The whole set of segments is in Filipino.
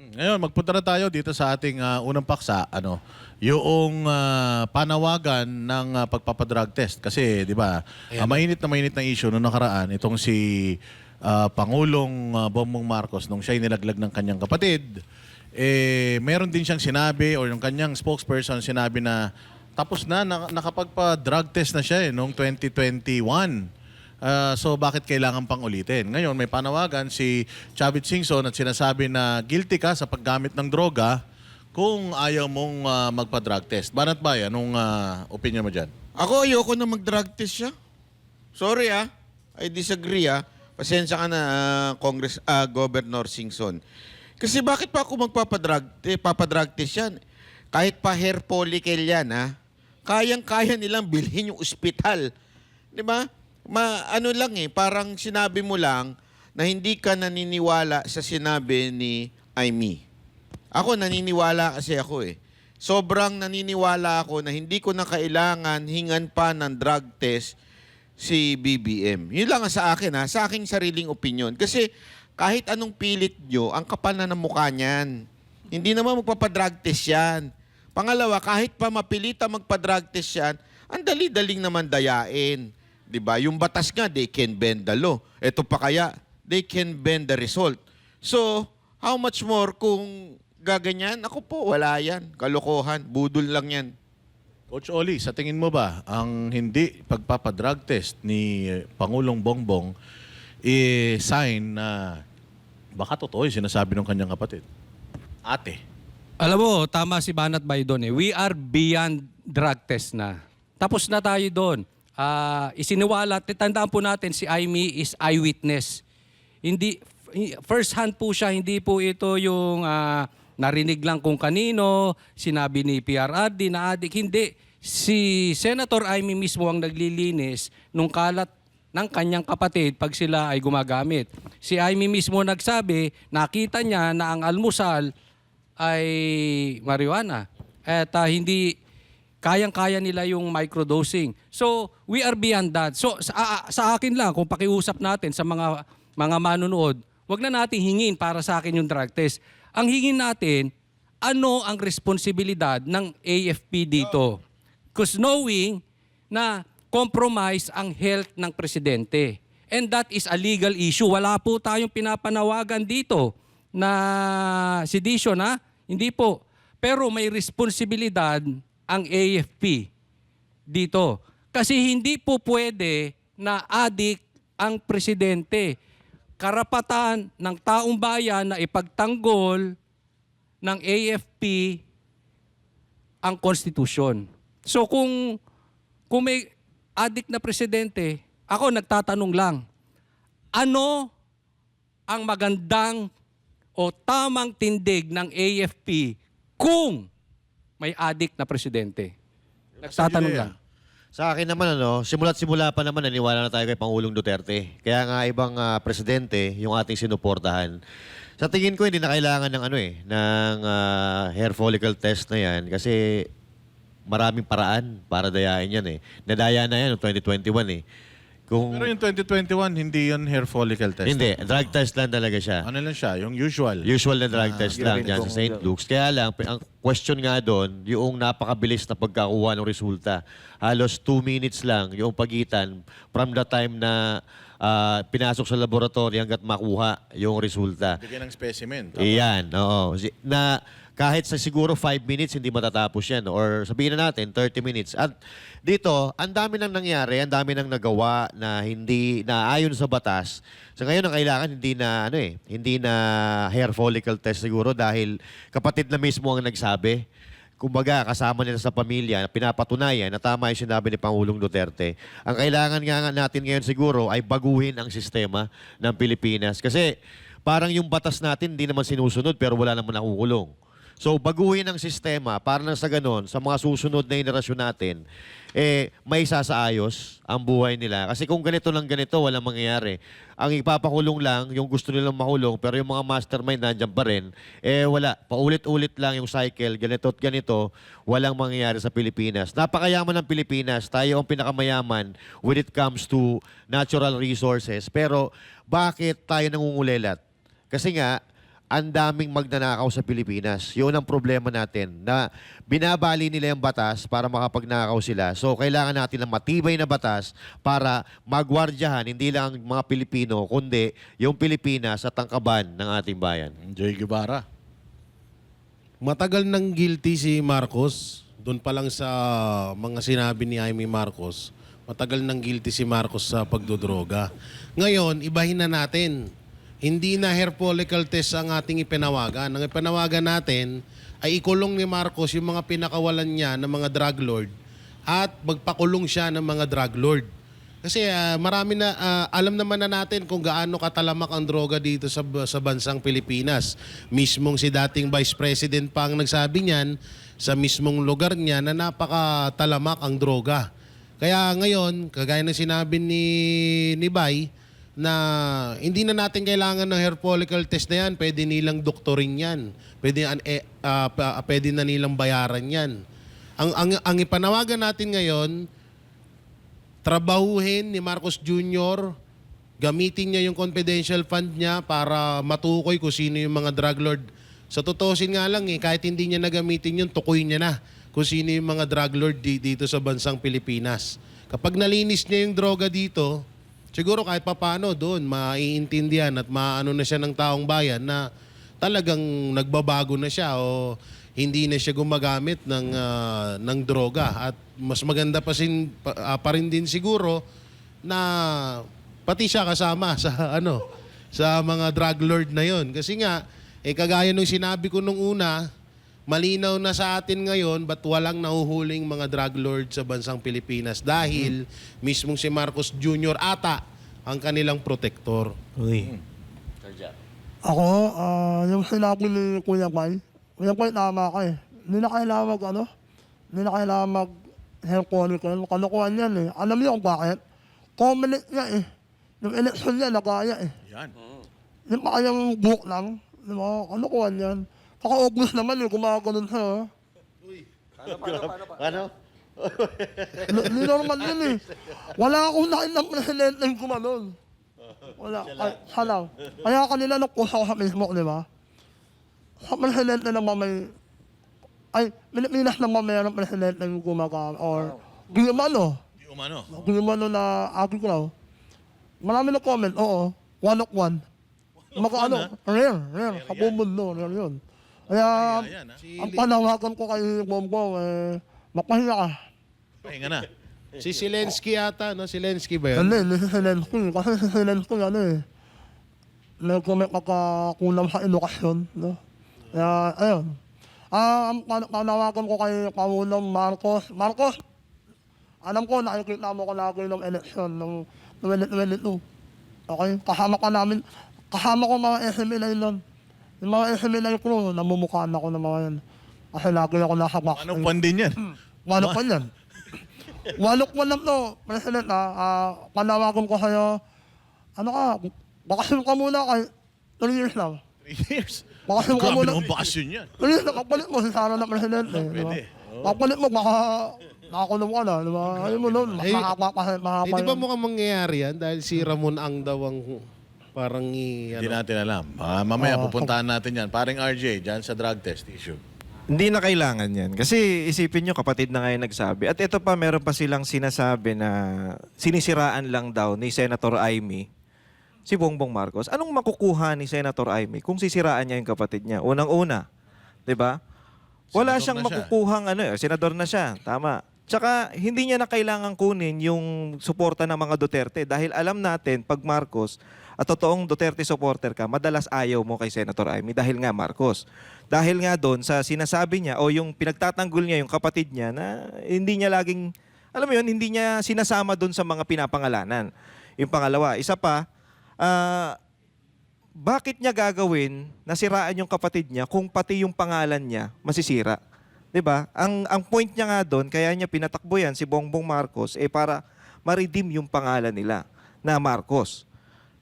Ngayon, magpunta na tayo dito sa ating unang paksa, yung panawagan ng pagpapadrug test. Kasi, di ba, mainit na issue noong nakaraan, itong si Pangulong Bongbong Marcos, nung siya'y nilaglag ng kanyang kapatid, meron din siyang sinabi, or yung kanyang spokesperson sinabi na tapos na, nakapagpa-drug test na siya noong 2021. So bakit kailangan pang ulitin? Ngayon may panawagan si Chavit Singson at sinasabi na guilty ka sa paggamit ng droga kung ayaw mong magpa-drug test. Banat ba yan? Anong opinion mo dyan? Ako ayoko na mag-drug test siya. Sorry I disagree Pasensya ka na Governor Singson. Kasi bakit pa ako papadrug test yan? Kahit pa hair follicle yan kayang-kaya nilang bilhin yung ospital. Di ba? Ano lang parang sinabi mo lang na hindi ka naniniwala sa sinabi ni Aimee. Ako naniniwala kasi ako Sobrang naniniwala ako na hindi ko na kailangan hingan pa ng drug test si BBM. Yun lang sa akin sa aking sariling opinion. Kasi kahit anong pilit nyo, ang kapal na ng mukha niyan. Hindi naman magpapadrug test yan. Pangalawa, kahit pa mapilita magpa-drug test yan, ang dali-daling naman dayain. Diba? Yung batas nga, they can bend the law. Ito pa kaya, they can bend the result. So, how much more kung gaganyan? Ako po, wala yan. Kalokohan. Budol lang yan. Coach Oli, sa tingin mo ba ang hindi pagpapadrug test ni Pangulong Bongbong sign na baka totoo yung sinasabi ng kanyang kapatid? Ate. Alam mo, tama si Banat Bay doon We are beyond drug test na. Tapos na tayo doon. Isiniwala, tandaan po natin si Aimee is eyewitness. Hindi, first hand po siya, hindi po ito yung narinig lang kung kanino, sinabi ni PRRD na adik. Hindi. Si Senator Aimee mismo ang naglilinis nung kalat ng kanyang kapatid pag sila ay gumagamit. Si Aimee mismo nagsabi, nakita niya na ang almusal ay marijuana. At hindi kayang-kaya nila yung microdosing. So, we are beyond that. So, sa akin lang, kung pakiusap natin sa mga manunood, wag na natin hingin para sa akin yung drug test. Ang hingin natin, ano ang responsibilidad ng AFP dito? Because knowing na compromise ang health ng presidente. And that is a legal issue. Wala po tayong pinapanawagan dito na sedition, Hindi po. Pero may responsibilidad ang AFP dito. Kasi hindi po pwede na adik ang presidente. Karapatan ng taong bayan na ipagtanggol ng AFP ang konstitusyon. So kung may adik na presidente, ako nagtatanong lang, ano ang magandang o tamang tindig ng AFP kung may adik na presidente? Nagtatanong lang. Sa akin naman, simula't simula pa naman, naniwala na tayo kay Pangulong Duterte. Kaya nga ibang presidente, yung ating sinuportahan. Sa tingin ko, hindi na kailangan ng, ng hair follicle test na yan. Kasi maraming paraan para dayain yan Nadaya na yan noong 2021 Pero yung 2021, hindi yun hair follicle test. Hindi, drug test lang talaga siya. Ano lang siya? Yung usual. Usual na drug test lang dyan sa St. Luke's. Kaya lang, ang question nga doon, yung napakabilis na pagkakuha ng resulta. Halos 2 minutes lang yung pagitan from the time na pinasok sa laboratory hanggat makuha yung resulta. Bigyan ng specimen. Iyan, oo. Na kahit sa siguro 5 minutes, hindi matatapos yan. Or sabihin na natin, 30 minutes. At dito, ang dami nang nangyari, ang dami nang nagawa na hindi na ayon sa batas. So ngayon ang kailangan hindi na hair follicle test siguro dahil kapatid na mismo ang nagsabi. Kumbaga, kasama nila sa pamilya, pinapatunayan na tama yung sinabi ni Pangulong Duterte. Ang kailangan nga natin ngayon siguro ay baguhin ang sistema ng Pilipinas. Kasi parang yung batas natin hindi naman sinusunod pero wala naman nakukulong. So, baguhin ang sistema para na sa ganon, sa mga susunod na henerasyon natin, may sasaayos ang buhay nila. Kasi kung ganito lang ganito, walang mangyayari. Ang ipapakulong lang, yung gusto nilang makulong, pero yung mga mastermind nandiyan pa rin, wala. Paulit-ulit lang yung cycle, ganito at ganito, walang mangyayari sa Pilipinas. Napakayaman ng Pilipinas, tayo ang pinakamayaman when it comes to natural resources. Pero bakit tayo nangungulelat? Kasi nga, ang daming magnanakaw sa Pilipinas. Yun ang problema natin, na binabali nila yung batas para makapagnakaw sila. So, kailangan natin ng matibay na batas para magwardyahan, hindi lang ang mga Pilipino, kundi yung Pilipinas at ang kaban ng ating bayan. Joy Guevara. Matagal nang guilty si Marcos. Doon pa lang sa mga sinabi ni Jaime Marcos, matagal nang guilty si Marcos sa pagdodroga. Ngayon, ibahin na natin. Hindi na hair follicle test ang ating ipinawagan. Ang ipinawagan natin ay ikulong ni Marcos yung mga pinakawalan niya ng mga drug lord at magpakulong siya ng mga drug lord. Kasi marami na, alam naman na natin kung gaano katalamak ang droga dito sa bansang Pilipinas. Mismong si dating Vice President pa ang nagsabi niyan sa mismong lugar niya na napakatalamak ang droga. Kaya ngayon, kagaya ng sinabi ni Bay, na hindi na natin kailangan ng hair follicle test na yan. Pwede nilang doktorin yan. Pwede na nilang bayaran yan. Ang ipanawagan natin ngayon, trabahuhin ni Marcos Jr., gamitin niya yung confidential fund niya para matukoy kung sino yung mga drug lord. Sa tutusin nga lang, kahit hindi niya nagamitin yun, tukoy niya na kung sino yung mga drug lord dito sa bansang Pilipinas. Kapag nalinis niya yung droga dito, siguro kahit papano doon, maiintindihan at maano na siya ng taong bayan na talagang nagbabago na siya o hindi na siya gumagamit ng droga. At mas maganda pa rin din siguro na pati siya kasama sa mga drug lord na yon. Kasi nga, kagaya nung sinabi ko nung una, malinaw na sa atin ngayon ba't walang nahuhuling mga drug lord sa bansang Pilipinas dahil mismong si Marcos Jr. ata ang kanilang protektor. Ako, yung sinabi ni Kuya Bay, tama ka eh. Hindi na kailangan mag hair follicle, kalukuhan yan eh. Alam niyo kung bakit? Comment niya eh. Yung election niya, nagaya eh. Yan. Yung pa kayang book lang, di ba? Kalukuhan yan. Kaka-August naman eh, gumaganon siya. Ano? Hindi normal yun eh. Wala akong nakita ng presidente yung gumanon. Wala. Siya lang. Kaya kanila nag-post ako sa Facebook, di ba? Sa presidente naman may... Ay, Pilipinas naman mayroong presidente yung gumagawa. Or, gumano. Di umano. Gumano na agi ko. Marami na comment, oo. One of one. Rare. Sa buong mundo, rare yun. Kaya, Yan, ang panawagan ko kay Bongbong, mapahinga ka. Pahinga na. Si Zelensky yata, no? Zelensky ba yun? Hindi si Zelensky. Kasi si Zelensky, nag-comment magkakulang sa edukasyon. No? Kaya, ayun. Ang panawagan ko kay Pangulong Marcos. Marcos, alam ko, nakikita mo ko lagi ng eleksyon ng 2022. Okay? Kasama ko mga SMLA nun. Yung mga SMLA crew, namumukhaan ako ng mga yan. Kasi lagi ako nasa box. Anong pan din yan? Walok pa yan. Walok pa lang to. President, panawagan ko sa'yo. Bakasyon ka muna kay 3 years lang. 3 years. Bakasyon ka Grabe muna. naman bakasyon yan. 3 years lang, pagpalit mo si Sara na Presidente. Pwede. Pagpalit mo, nakakulong ka na. Diba? Ayun mo nun, Eh, di ba yun. mukhang mangyayari yan dahil si Ramon Ang daw ang parang Hindi natin alam. Mamaya pupuntahan natin yan. Paring RJ, dyan sa drug test issue. Hindi na kailangan yan. Kasi isipin nyo, kapatid na ngayon nagsabi. At ito pa, meron pa silang sinasabi na sinisiraan lang daw ni Senator Amy si Bongbong Marcos. Anong makukuha ni Senator Amy kung sisiraan niya yung kapatid niya? Unang-una, di ba? Wala Senador siyang na siya. makukuhang senador na siya. Tama. Tsaka, hindi niya na kailangan kunin yung suporta ng mga Duterte dahil alam natin, pag Marcos, at totoong Duterte supporter ka, madalas ayaw mo kay Senator Amy dahil nga Marcos. Dahil nga doon sa sinasabi niya o yung pinagtatanggol niya yung kapatid niya na hindi niya laging, alam mo yun, hindi niya sinasama doon sa mga pinapangalanan. Yung pangalawa, isa pa, bakit niya gagawin na siraan yung kapatid niya kung pati yung pangalan niya masisira? 'Di ba? Ang point niya nga doon, kaya niya pinatakbo yan si Bongbong Marcos para ma-redeem yung pangalan nila na Marcos.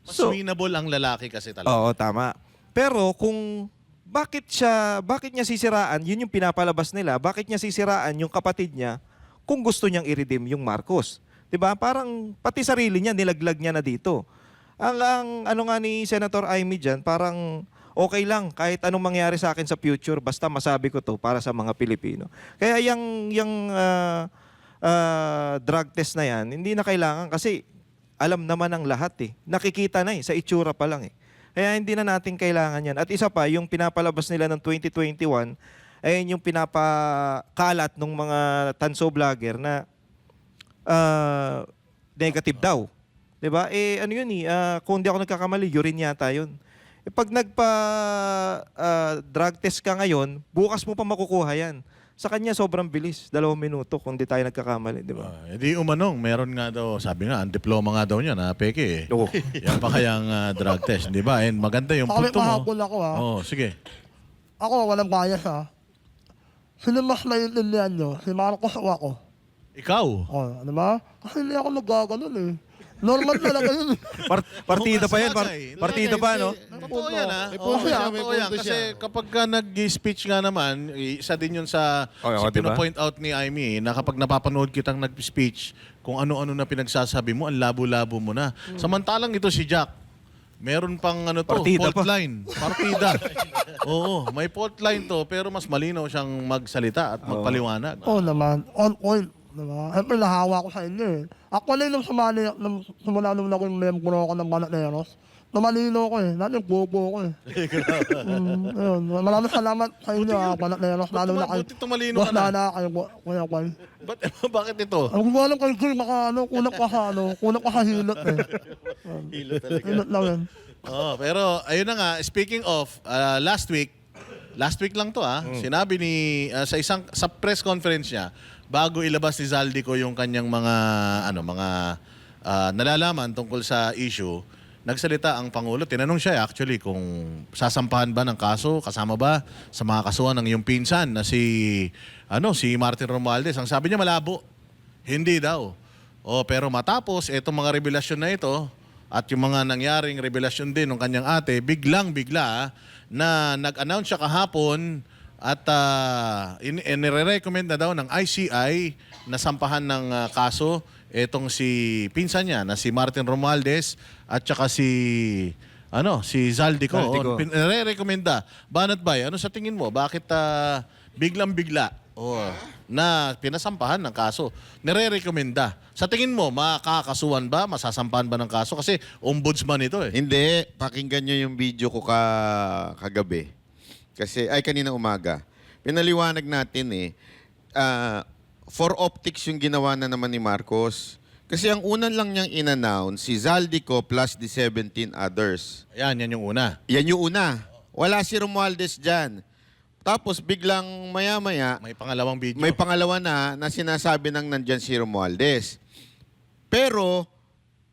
Mas winnable ang lalaki kasi talaga. Oo, tama. Pero kung bakit niya sisiraan, yun yung pinapalabas nila, bakit niya sisiraan yung kapatid niya kung gusto niyang i-redeem yung Marcos? 'Di ba? Parang pati sarili niya nilaglag niya na dito. Ang ano nga ni Senator Amy diyan, parang okay lang kahit anong mangyari sa akin sa future, basta masabi ko to para sa mga Pilipino. Kaya yung drug test na yan, hindi na kailangan kasi alam naman ng lahat eh. Nakikita na sa itsura pa lang eh. Kaya hindi na natin kailangan yan. At isa pa, yung pinapalabas nila ng 2021, ayun yung pinapakalat ng mga tanso vlogger na negative daw. 'Di ba? Ano yun kung di ako nagkakamali, urine yata yun. Pag drug test ka ngayon, bukas mo pa makukuha yan. Sa kanya sobrang bilis, 2 minuto kung di tayo nagkakamali, di ba? Hindi umanong, meron nga daw, sabi nga, ang diploma nga daw niya na peke eh. Oo. Yan pa kayang drug test, di ba? And maganda yung Kami punto mo. mahapon ako Oh, sige. Ako, walang bias ha. Sino mas naiintindihan nyo? Si Marcos o ako? Ikaw. Ano ba? Kasi hindi ako nagaganon eh. Normal talaga yun. Partida pa yan. Sabagay. Partida pa, no? Totoo yan, ha? May Oo, punto siya, totoo may yan. punto Kasi siya. kapag ka nag-speech nga naman, isa din yun sa Oo, diba? pino-point out ni Aimee, na kapag napapanood kitang nag-speech, kung ano-ano na pinagsasabi mo, ang labo-labo mo na. Samantalang ito si Jack, meron pang Partida fault pa. line. Partida. Oo, may fault line to, pero mas malinaw siyang magsalita at magpaliwanag. Oo naman. On point. Diba? Siyempre, nahawa ko sa inyo eh. Actually, nung simula nung naging membro ako ng Bananeros, namalino ko eh. Dati bobo ko eh. Ayun. Maraming salamat sa inyo Bananeros. Lalo na kayo. Buti tumalino Boss ka na. Dana, kayo, Kuya Kwan. Bakit ito? Ang ko alam kayo, Kuya, kunak pa sa hilot eh. Hilot lang yun. Oh, pero ayun na nga, speaking of last week lang to sinabi ni sa press conference niya bago ilabas ni Zaldico yung kanyang mga nalalaman tungkol sa issue, nagsalita ang Pangulo. Tinanong siya actually kung sasampahan ba ng kaso, kasama ba sa mga kasuhan ng iyong pinsan na si Martin Romualdez. Ang sabi niya malabo. Hindi daw. Pero matapos itong mga revelasyon na ito at yung mga nangyaring revelasyon din ng kanyang ate, bigla na nag-announce siya kahapon at nire-recommend na daw ng ICI na sampahan ng kaso itong si pinsan niya na si Martin Romualdez at saka si Zaldico. Zaldico. Nire-recommenda. Banat Bay, ano sa tingin mo? Bakit biglang-bigla na pinasampahan ng kaso? Nire-recommenda. Sa tingin mo, makakasuhan ba? Masasampahan ba ng kaso? Kasi ombudsman ito eh. Hindi, pakinggan nyo yung video ko kagabi. Kanina umaga. Pinaliwanag natin for optics yung ginawa na naman ni Marcos. Kasi ang unan lang niyang in-announce, si Zaldico plus the 17 others. Yan yung una. Yan yung una. Wala si Romualdez dyan. Tapos biglang maya-maya, May pangalawang video. may pangalawa na sinasabi nang nandyan si Romualdez. Pero,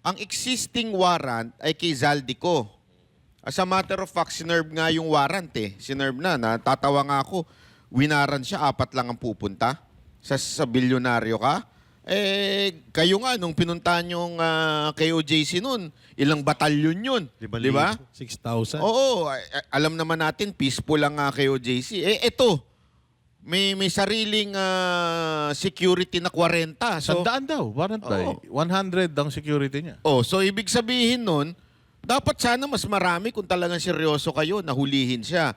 ang existing warrant ay kay Zaldico. As a matter of fact, sinerve nga yung warrant eh. Sinerve na. Natatawa nga ako. Winaran siya, 4 lang ang pupunta. Sa bilyonaryo ka. Kayo nga, nung pinuntahan yung KOJC nun, ilang batalyon yun. Di ba? 6,000. Oo. Alam naman natin, peaceful lang KOJC. Ito, may sariling security na 40. So, Sandaan daw, Banat Bay. 100 ang security niya. so ibig sabihin nun, dapat sana mas marami kung talagang seryoso kayo, nahulihin siya.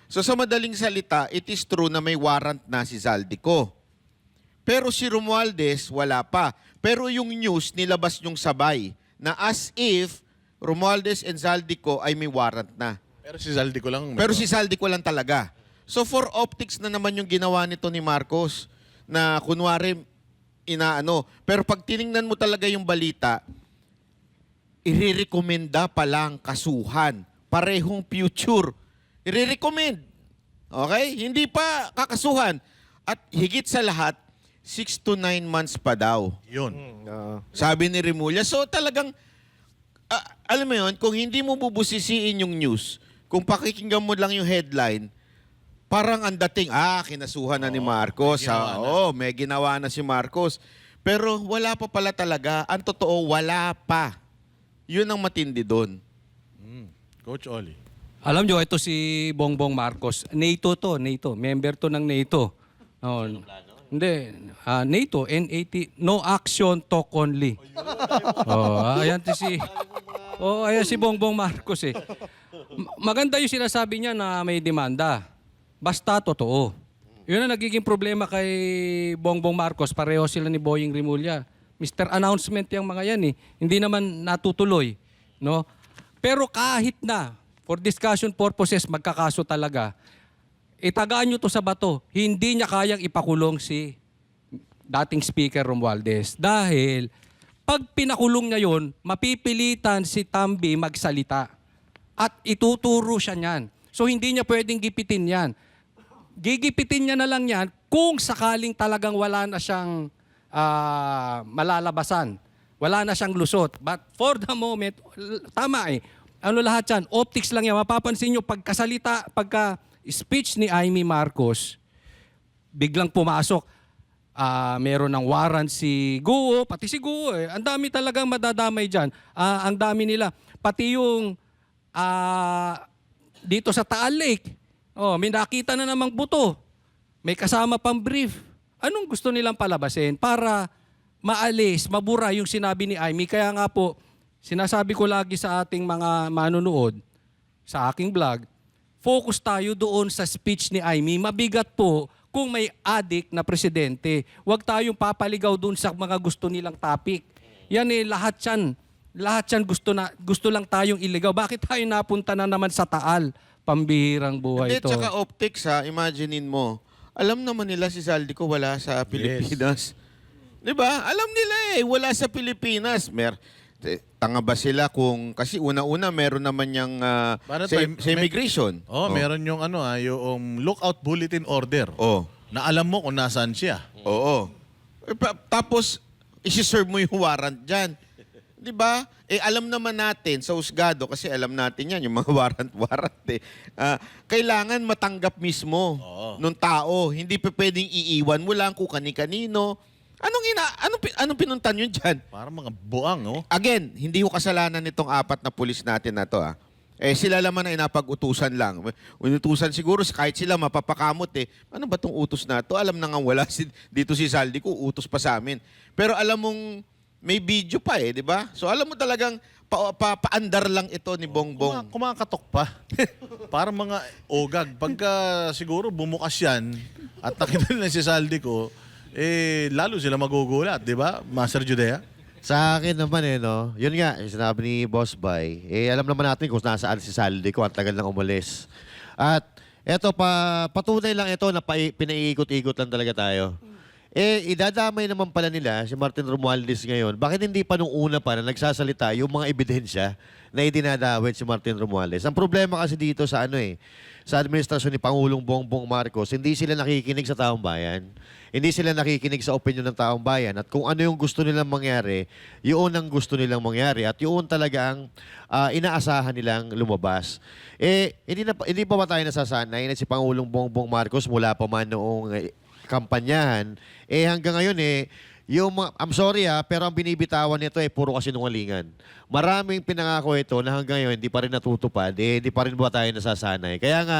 So sa madaling salita, it is true na may warrant na si Zaldico. Pero si Romualdez, wala pa. Pero yung news, nilabas yung sabay na as if Romualdez and Zaldico ay may warrant na. Pero si Zaldico lang. Pero si Zaldico lang talaga. So for optics na naman yung ginawa nito ni Marcos na kunwari Pero pag tiningnan mo talaga yung balita, irerekomenda pa lang kasuhan. Parehong future. Irerecommend. Okay? Hindi pa kakasuhan. At higit sa lahat, 6 to 9 months pa daw. Yun. Sabi ni Remulla. So talagang, alam mo yun, kung hindi mo bubusisiin yung news, kung pakikinggan mo lang yung headline, parang ang dating, kinasuhan na ni Marcos. May ginawa na si Marcos. Pero wala pa pala talaga. Ang totoo, wala pa. Yun ang matindi doon. Coach Oli. Alam nyo, ito si Bongbong Marcos. NATO to, NATO. Member to ng NATO. Hindi. NATO, NAT. No action, talk only. Ayan si Bongbong Marcos eh. Maganda yung sinasabi niya na may demanda. Basta totoo. Yun ang nagiging problema kay Bongbong Marcos. Pareho sila ni Boying Rimulya. Mr. Announcement yung mga yan eh. Hindi naman natutuloy. No? Pero kahit na, for discussion purposes, magkakaso talaga, itagaan nyo to sa bato. Hindi niya kayang ipakulong si dating Speaker Romualdez. Dahil pag pinakulong niya yun, mapipilitan si Tambi magsalita. At ituturo siya niyan. So hindi niya pwedeng gipitin yan. Gigipitin niya na lang yan kung sakaling talagang wala na siyang malalabasan. Wala na siyang lusot. But for the moment, tama eh. Ano lahat yan? Optics lang yan. Mapapansin nyo, pagka-speech ni Amy Marcos, biglang pumasok. Meron ng warrant si Guo, pati si Guo eh. Ang dami talagang madadamay dyan. Ang dami nila. Pati yung dito sa Taal Lake, may nakita na namang buto. May kasama pang brief. Anong gusto nilang palabasin para maalis, mabura yung sinabi ni Amy? Kaya nga po, sinasabi ko lagi sa ating mga manunood, sa aking vlog, focus tayo doon sa speech ni Amy. Mabigat po kung may adik na presidente. Huwag tayong papaligaw doon sa mga gusto nilang topic. Yan eh, lahat yan gusto lang tayong iligaw. Bakit tayo napunta na naman sa Taal? Pambihirang buhay Hindi, ito. tsaka optics ha, imaginein mo. Alam naman nila si Zaldico wala sa Pilipinas. Di ba? Alam nila eh, wala sa Pilipinas. Tanga ba sila kung, kasi una-una meron naman yung Bakit sa, ba, sa immigration. Meron yung yung lookout bulletin order. Oh. Na alam mo kung nasaan siya. Oo. Tapos, isi-serve mo yung warrant dyan. Di ba? Alam naman natin sa husgado, kasi alam natin yan, yung mga warrant eh. Kailangan matanggap mismo nung tao. Hindi pa pwedeng iiwan mo lang kung kani-kanino. Anong pinuntan yun dyan? Parang mga buang, oh. Again, hindi ko kasalanan nitong 4 na pulis natin na to. Sila naman ay napag-utusan lang. Utusan siguro, kahit sila mapapakamot eh. Ano ba tong utos na to? Alam na nga wala dito si Zaldico, utos pa sa amin. Pero alam mong may video pa eh, di ba? So alam mo talagang paandar lang ito ni Bongbong. Kumakatok pa. Parang mga ogag. Pagka siguro bumukas yan at nakita nila si Zaldico, lalo sila magugulat, di ba, Master Judea? Sa akin naman no, yun nga, yung sinabi ni Boss Bay, alam naman natin kung nasaan si Zaldico, ang tagal nang umalis. At eto, patunay lang ito na pinaiikot-ikot lang talaga tayo. Idadamay naman pala nila si Martin Romualdez ngayon. Bakit hindi pa nung una pa na nagsasalita yung mga ebidensya na idinadawit si Martin Romualdez? Ang problema kasi dito sa sa administrasyon ni Pangulong Bongbong Marcos, hindi sila nakikinig sa taong bayan. Hindi sila nakikinig sa opinion ng taong bayan. At kung ano yung gusto nilang mangyari, yun ang gusto nilang mangyari. At yun talaga ang inaasahan nilang lumabas. Hindi pa ba tayo nasasanay na si Pangulong Bongbong Marcos mula pa man noong kampanyahan, hanggang ngayon I'm sorry pero ang binibitawan nito puro kasinungalingan. Maraming pinangako ito na hanggang ngayon hindi pa rin natutupad, hindi pa rin ba tayo nasasanay. Kaya nga,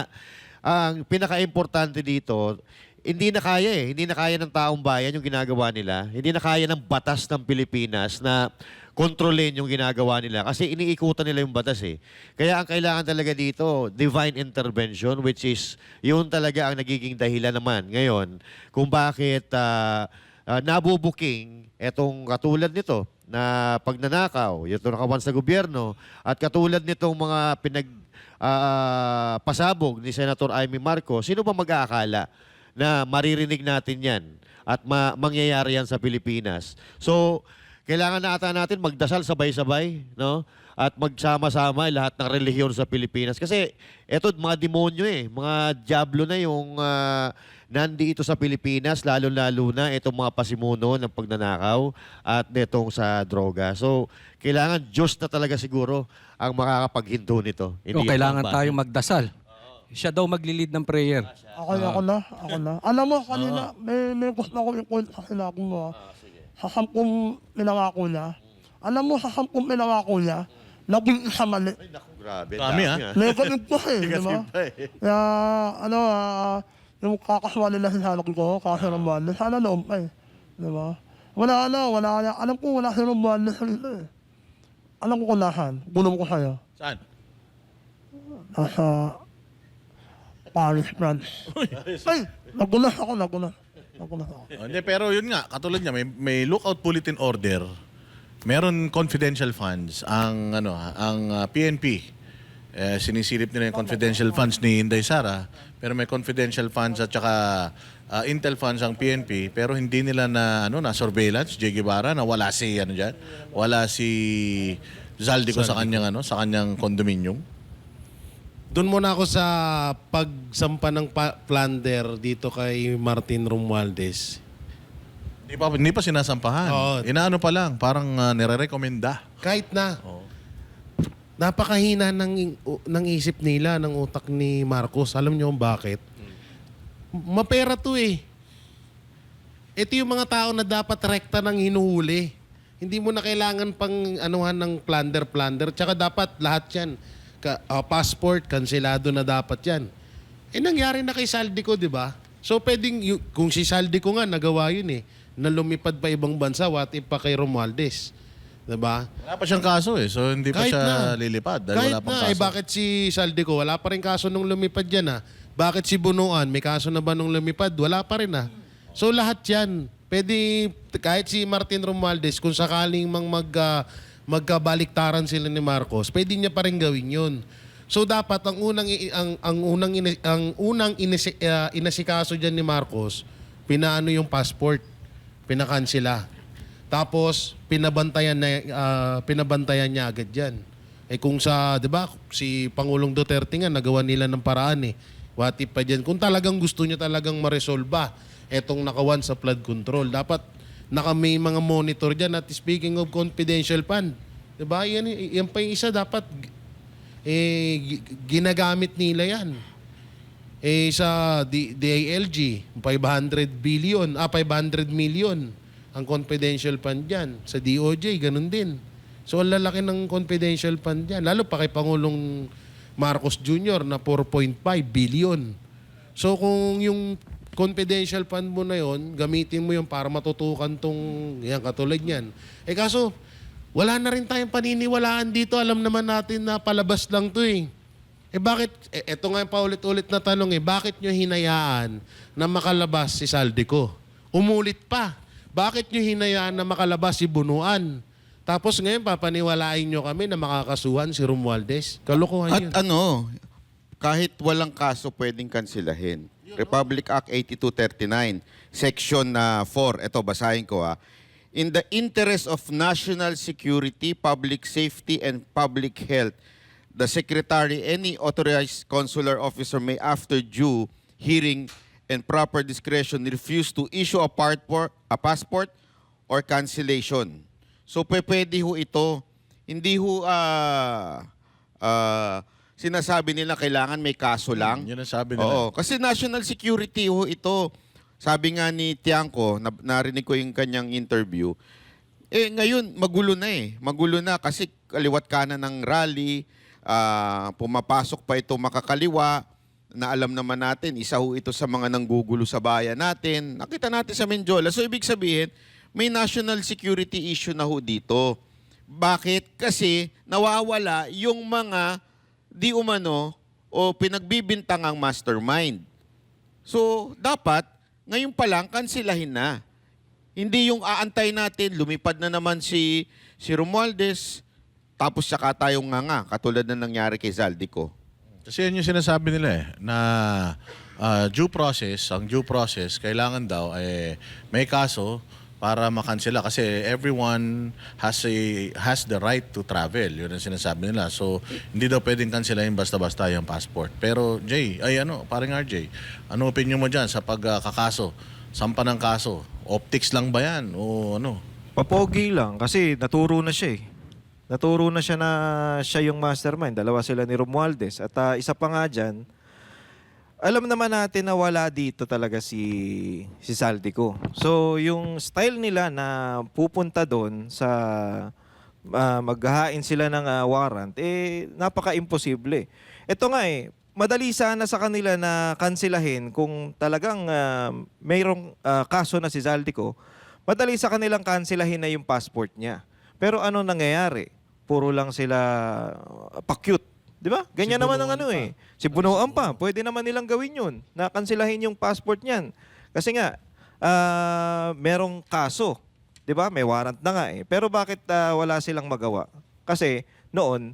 ang pinaka-importante dito, hindi na kaya ng taong bayan yung ginagawa nila. Hindi na kaya ng batas ng Pilipinas na kontrolin yung ginagawa nila kasi iniikutan nila yung batas eh. Kaya ang kailangan talaga dito, divine intervention, which is yun talaga ang nagiging dahilan naman ngayon kung bakit nabubuking etong katulad nito na pagnanakaw, ito nakawan sa gobyerno, at katulad nitong mga pasabog ni Senator Amy Marcos. Sino ba mag-aakala na maririnig natin yan at mangyayari yan sa Pilipinas? So, kailangan na ata natin magdasal sabay-sabay, no? At magsama-sama lahat ng relihiyon sa Pilipinas. Kasi eto, mga demonyo mga diablo na yung nandito sa Pilipinas, lalo-lalo na itong mga pasimuno ng pagnanakaw at netong sa droga. So, kailangan Diyos na talaga siguro ang makakapaghinto nito. Kailangan tayong magdasal. Siya daw maglilid ng prayer. Ako na. Alam mo, kanina, may gusto ako i-point sa sinabi mo. Sa 10 pinangako niya. Alam mo, sa 10 pinangako niya, naging isa mali. Ay, naku, grabe. Dami, Negative to di ba? Negative pa Kaya, yung kakaswa nila sa hanap ko, kasi Romualdez, sana noon pa di ba? Wala. Alam ko wala si Romualdez sa nito Alam ko kung nasan. Gulong ko sa'yo. Saan? nasa Paris, France. Ay, nagulas ako. Hindi, pero yun nga, katulad niya, may lookout bulletin order. Meron confidential funds ang PNP. Sinisilip nila yung confidential funds ni Inday Sara, pero may confidential funds at saka intel funds ang PNP, pero hindi nila na surveillance Jay Guevara, na wala si Zaldico sa kanyang condominium. Doon muna ako sa pagsampa ng plunder dito kay Martin Romualdez. Hindi pa sinasampahan. Oo. Inaano pa lang, parang nire-recommenda. Kahit na. Napakahina ng isip nila, ng utak ni Marcos. Alam niyo kung bakit? Mapera to eh. Ito yung mga tao na dapat rekta ng hinuhuli. Hindi mo na kailangan pang anuhan ng plunder. Tsaka dapat lahat yan. Passport, kanselado na dapat yan. Nangyari na kay Zaldico, di ba? So pwedeng, kung si Zaldico nga nagawa yun eh, na lumipad pa ibang bansa, what if pa kay Romualdez? Diba? Wala pa siyang kaso eh, so hindi pa Kahit siya na. lilipad dahil Kahit wala pang na, kaso. bakit si Zaldico? Wala pa rin kaso nung lumipad yan ha? Bakit si Bunuan? May kaso na ba nung lumipad? Wala pa rin ha? So lahat yan. Pwede, kahit si Martin Romualdez, kung sakaling magkabaliktaran sila ni Marcos, pwede niya pa rin gawin yun. So dapat ang unang inasikaso diyan ni Marcos, pinaano yung passport, pinakansela. Tapos pinabantayan niya agad 'yan. Kung 'di ba, si Pangulong Duterte nga nagawa nila ng paraan eh. What if pa diyan kung talagang gusto niya talagang ma-resolve etong nakawan sa flood control. Dapat may mga monitor diyan. At speaking of confidential fund, 'di ba? Yan pa yung isa dapat ginagamit nila 'yan. Sa DILG, 500 million ang confidential fund dyan. Sa DOJ, ganun din. So, ang lalaki ng confidential fund dyan. Lalo pa kay Pangulong Marcos Jr. na 4.5 billion. So, kung yung confidential fund mo na yon, gamitin mo yung para matutukan yan, katulad yan. Kaso, wala na rin tayong paniniwalaan dito. Alam naman natin na palabas lang to eh. Bakit, eto nga yung paulit-ulit na tanong bakit nyo hinayaan na makalabas si Zaldico? Umulit pa. Bakit nyo hinayaan na makalabas si Bunuan? Tapos ngayon papaniwalain nyo kami na makakasuhan si Romualdez? Kalokohan yun. At kahit walang kaso pwedeng kansilahin. Republic Act 8239, Section 4. Ito, basahin ko In the interest of national security, public safety, and public health, the Secretary, any authorized consular officer may, after due hearing and proper discretion, refuse to issue a passport or cancellation. So, pwede ho ito. Hindi ho sinasabi nila kailangan may kaso lang. Yun ang sabi nila. Oo, kasi national security ho ito. Sabi nga ni Tiangco, narinig ko yung kanyang interview, ngayon, magulo na Magulo na kasi kaliwat kanan ng rally, pumapasok pa ito makakaliwa, na alam naman natin, isa ho ito sa mga nanggugulo sa bayan natin. Nakita natin sa Menjola. So, ibig sabihin, may national security issue na ho dito. Bakit? Kasi nawawala yung mga di umano o pinagbibintangang mastermind. So, dapat, ngayon pa lang, kansilahin na. Hindi yung aantay natin, lumipad na naman si Romualdez, tapos saka tayong nga, katulad na nangyari kay Zaldico. Kasi yun yung sinasabi nila na ang due process, kailangan daw may kaso para makansela kasi everyone has the right to travel. Yun ang sinasabi nila. So, hindi daw pwedeng kanselahin basta-basta yung passport. Pero, parang RJ, ano opinion mo dyan sa pagkakaso? Sampa ng kaso? Optics lang ba yan? O ano? Papogi lang kasi naturo na siya Naturo na siya yung mastermind. Dalawa sila ni Romualdez. At isa pa nga dyan, alam naman natin na wala dito talaga si Zaldico. So, yung style nila na pupunta doon sa maghahain sila ng warrant, napaka-imposible. Ito nga madali sana sa kanila na kansilahin kung talagang mayroong kaso na si Zaldico, madali sa kanilang kansilahin na yung passport niya. Pero ano nangyayari? Puro lang sila pa-cute. Di ba? Ganyan Si naman ang Bunuan ano eh. Si Bunuan pa. Pwede naman nilang gawin yun. Nakansilahin yung passport niyan. Kasi nga, merong kaso. Di ba? May warrant na nga eh. Pero bakit wala silang magawa? Kasi noon,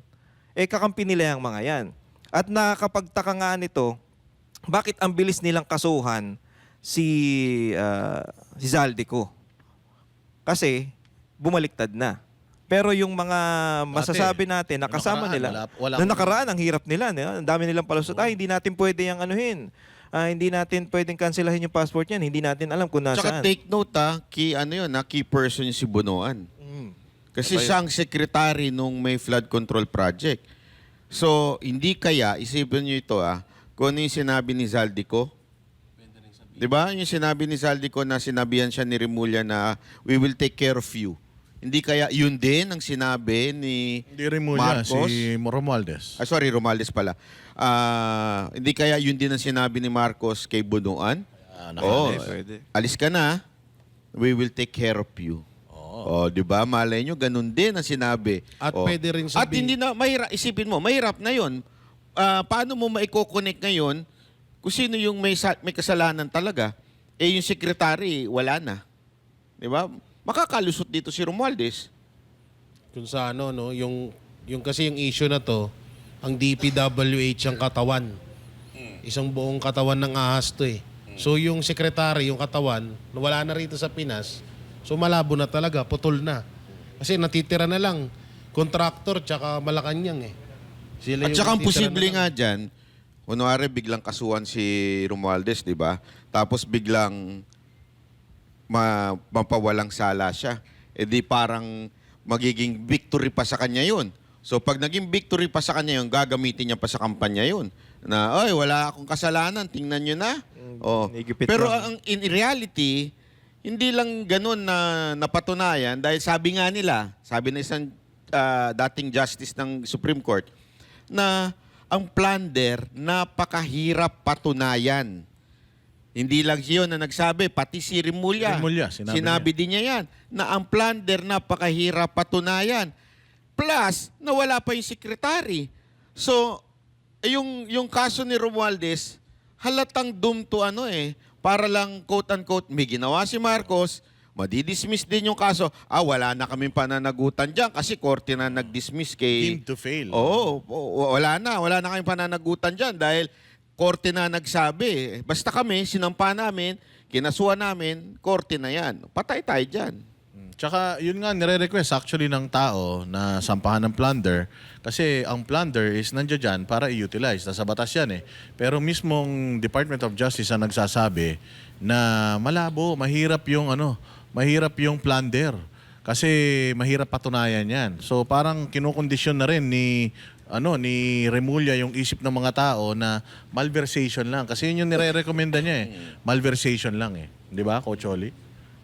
kakampi nila yung mga yan. At nakakapagtaka nga nito, bakit ang bilis nilang kasuhan si Zaldico? Kasi bumaliktad na. Pero yung mga masasabi natin, nakasama nakaraan, nila, walang- nung nakaraan, ang hirap nila. Ang dami nilang palusot. Ay, hindi natin pwede yung anuhin. Hindi natin pwedeng cancelahin yung passport niyan. Hindi natin alam kung Tsaka nasaan. take note key person yung si Bunuan. Kasi Ano ba siya ang secretary nung may flood control project. So, hindi kaya, isipin nyo ito kung ano yung sinabi ni Zaldico. Di ba? Yung sinabi ni Zaldico na sinabihan siya ni Remulla na we will take care of you. Hindi kaya yun din ang sinabi ni Hindi rin muna Marcos? si Romualdez. Sorry, Romales pala. Hindi kaya yun din ang sinabi ni Marcos kay Bunuan? Oo, pwede. alis ka na, we will take care of you. Oh, 'di ba? Malay nyo, ganun din ang sinabi. At Oh. pwede rin At sabihin- hindi na mahirap, isipin mo, mahirap na 'yon. Paano mo maiko-connect ngayon kung sino yung may kasalanan talaga? Yung secretary, wala na. 'Di ba? Makakalusot dito si Romualdez. Kung sa ano, no, yung kasi yung issue na to, ang DPWH ang katawan. Isang buong katawan ng ahas to eh. So yung sekretary, yung katawan, wala na rito sa Pinas, so malabo na talaga, putol na. Kasi natitira na lang, contractor tsaka Malacanang eh. Sila At yung saka ang natitira posible na lang. nga dyan, kunwari biglang kasuhan si Romualdez, di ba? Tapos biglang mapawalang sala siya. Di parang magiging victory pa sa kanya yun. So pag naging victory pa sa kanya yun, gagamitin niya pa sa kampanya yun. Na, oy, wala akong kasalanan, tingnan nyo na. Oh. Higipit Pero lang. in reality, hindi lang ganun na napatunayan dahil sabi nga nila, sabi na isang dating justice ng Supreme Court, na ang plunder napakahirap patunayan. Hindi lang yun na nagsabi, pati si Remulla. Remulla, sinabi din niya yan, na ang plunder napakahirap patunayan. Plus, nawala pa yung sekretary. So, yung kaso ni Romualdez, halatang doomed to para lang quote-unquote, may ginawa si Marcos, madidismiss din yung kaso. Wala na kaming pananagutan dyan kasi korte na nag-dismiss kay... Deemed to fail. Oo, wala na kaming pananagutan dyan dahil korte na nagsabi. Basta kami, sinampa namin, kinasuhan namin, korte na yan. Patay tayo dyan. Tsaka yun nga nire-request actually ng tao na sampahan ng plunder kasi ang plunder is nandiyan dyan para i-utilize. Nasa batas yan eh. Pero mismong Department of Justice ang nagsasabi na malabo, mahirap yung plunder. Kasi mahirap patunayan yan. So parang kinukondisyon na rin ni Remulla yung isip ng mga tao na malversation lang. Kasi yun yung nire-recommenda niya eh. Malversation lang eh. Di ba, Coach Oli?